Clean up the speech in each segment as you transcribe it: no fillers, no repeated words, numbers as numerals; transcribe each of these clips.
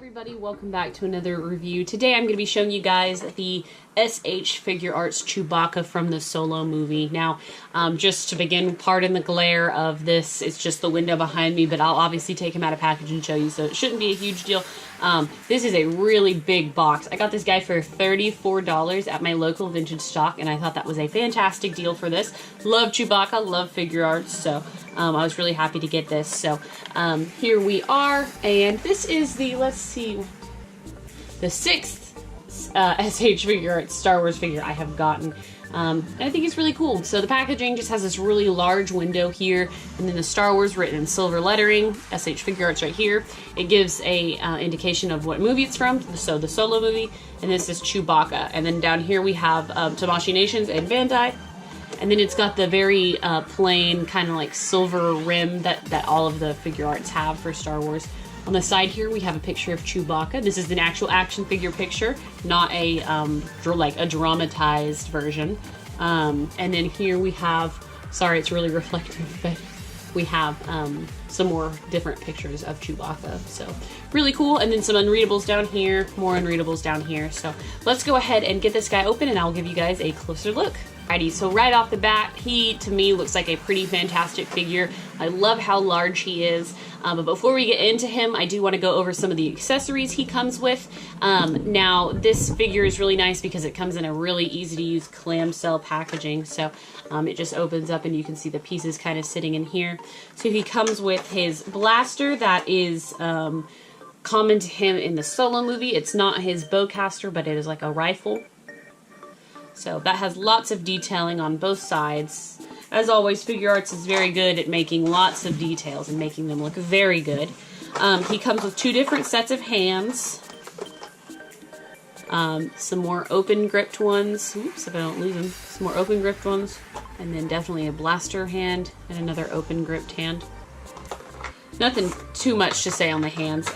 everybody, welcome back to another review. Today I'm going to be showing you guys the SH Figuarts Chewbacca from the Solo movie. Now, just to begin, pardon the glare of this, it's just the window behind me, but I'll obviously take him out of package and show you, so it shouldn't be a huge deal. This is a really big box. I got this guy for $34 at my local vintage stock, and I thought that was a fantastic deal for this. Love Chewbacca, love Figuarts, so I was really happy to get this. So here we are, and this is the, let's see, the 6th SH Figuarts Star Wars figure I have gotten. And I think it's really cool. So the packaging just has this really large window here, and then the Star Wars written in silver lettering, SH Figuarts right here. It gives a indication of what movie it's from, so the Solo movie, and this is Chewbacca. And then down here we have Tamashii Nations and Bandai. And then it's got the very plain kind of like silver rim that all of the Figuarts have for Star Wars. On the side here we have a picture of Chewbacca. This is an actual action figure picture, not a like a dramatized version. And then here we have, sorry it's really reflective, but we have some more different pictures of Chewbacca. So really cool. And then some unreadables down here, more unreadables down here. So let's go ahead and get this guy open and I'll give you guys a closer look. Alrighty, so right off the bat, he to me looks like a pretty fantastic figure. I love how large he is. But before we get into him, I do want to go over some of the accessories he comes with. Now, this figure is really nice because it comes in a really easy to use clamshell packaging. So it just opens up and you can see the pieces kind of sitting in here. So he comes with his blaster that is common to him in the Solo movie. It's not his bowcaster, but it is like a rifle. So that has lots of detailing on both sides. As always, Figuarts is very good at making lots of details and making them look very good. He comes with 2 different sets of hands. Some more open gripped ones. Oops, if I don't lose them. Some more open gripped ones. And then definitely a blaster hand and another open gripped hand. Nothing too much to say on the hands.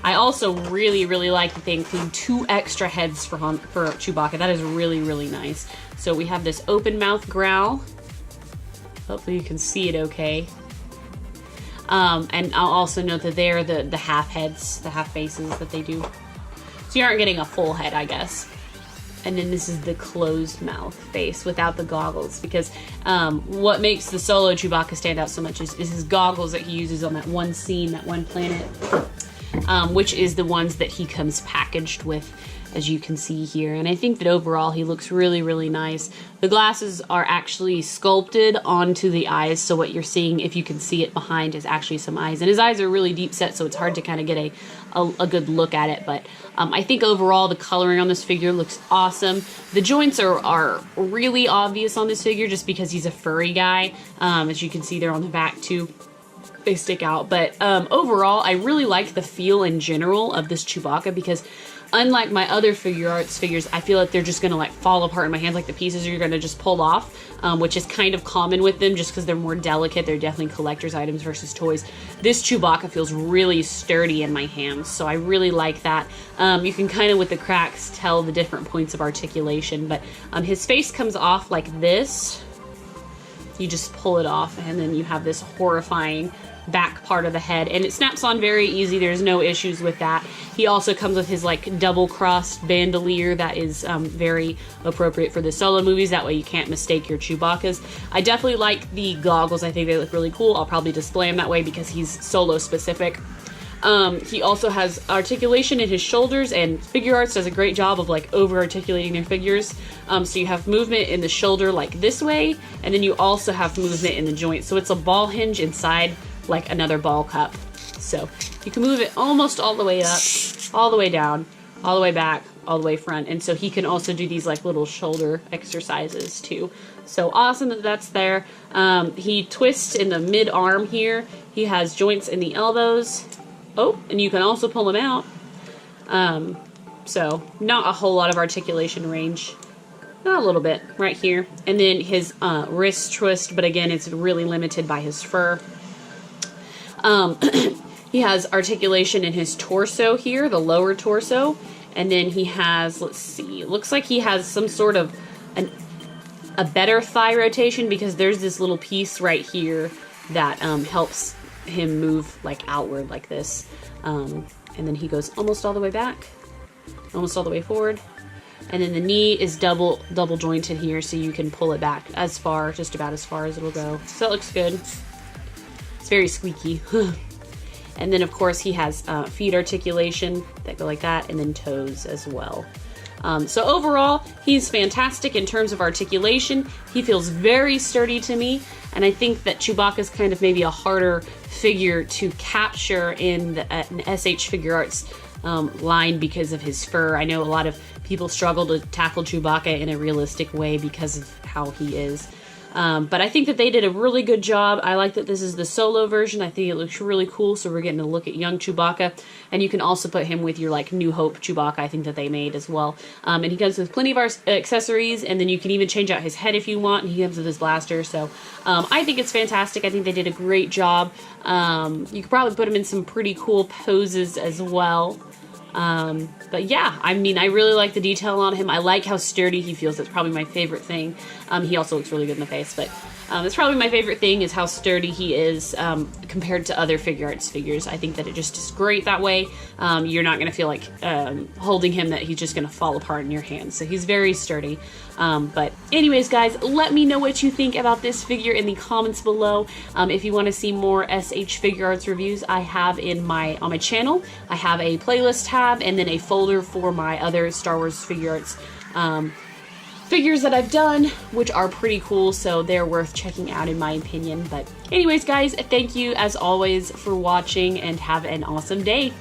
I also really like that they include 2 extra heads for Chewbacca. That is really nice. So we have this open mouth growl. Hopefully you can see it okay. And I'll also note that they are the half heads, the half faces that they do. So you aren't getting a full head, I guess. And then this is the closed mouth face without the goggles, because what makes the Solo Chewbacca stand out so much is his goggles that he uses on that one scene, that one planet, which is the ones that he comes packaged with, as you can see here. And I think that overall he looks really nice. The glasses are actually sculpted onto the eyes, so what you're seeing, if you can see it behind, is actually some eyes. And his eyes are really deep set, so it's hard to kind of get a good look at it. But I think overall the coloring on this figure looks awesome. The joints are really obvious on this figure just because he's a furry guy. As you can see, they're on the back too. They stick out. But overall, I really like the feel in general of this Chewbacca, because unlike my other Figuarts figures, I feel like they're just going to like fall apart in my hands, like the pieces are going to just pull off, which is kind of common with them just because they're more delicate. They're definitely collector's items versus toys. This Chewbacca feels really sturdy in my hands, so I really like that. You can kind of, with the cracks, tell the different points of articulation, but his face comes off like this. You just pull it off, and then you have this horrifying back part of the head, and it snaps on very easy. There's no issues with that. He also comes with his like double-crossed bandolier that is very appropriate for the Solo movies. That way you can't mistake your Chewbaccas. I definitely like the goggles. I think they look really cool. I'll probably display him that way because he's Solo specific. He also has articulation in his shoulders, and Figuarts does a great job of like over-articulating their figures. So you have movement in the shoulder like this way, and then you also have movement in the joint. So it's a ball hinge inside like another ball cup. So you can move it almost all the way up, all the way down, all the way back, all the way front. And so he can also do these like little shoulder exercises too. So awesome that that's there. He twists in the mid-arm here. He has joints in the elbows. Oh, and you can also pull him out. So not a whole lot of articulation range. Not a little bit right here. And then his wrist twist, but again, it's really limited by his fur. He has articulation in his torso here, the lower torso. And then he has, let's see, it looks like he has some sort of a better thigh rotation, because there's this little piece right here that helps him move like outward like this. and then he goes almost all the way back, almost all the way forward. And then the knee is double jointed here, so you can pull it back as far, just about as far as it'll go. So it looks good. It's very squeaky. And then of course he has feet articulation that go like that, and then toes as well. So overall, he's fantastic in terms of articulation. He feels very sturdy to me, and I think that Chewbacca's kind of maybe a harder figure to capture in an SH Figuarts line because of his fur. I know a lot of people struggle to tackle Chewbacca in a realistic way because of how he is. But I think that they did a really good job. I like that this is the solo version. I think it looks really cool, so we're getting to look at young Chewbacca. And you can also put him with your, like, New Hope Chewbacca, I think that they made as well. And he comes with plenty of accessories, and then you can even change out his head if you want, and he comes with his blaster. So I think it's fantastic. I think they did a great job. You could probably put him in some pretty cool poses as well. But yeah, I mean, I really like the detail on him. I like how sturdy he feels. That's probably my favorite thing. He also looks really good in the face, but that's probably my favorite thing is how sturdy he is compared to other Figuarts figures. I think that it just is great that way. You're not going to feel like holding him that he's just going to fall apart in your hands. So he's very sturdy. But anyways, guys, let me know what you think about this figure in the comments below. If you want to see more SH Figuarts reviews, I have on my channel, I have a playlist tab and then a folder for my other Star Wars Figuarts figures that I've done, which are pretty cool, so they're worth checking out in my opinion. But anyways, guys, thank you as always for watching, and have an awesome day.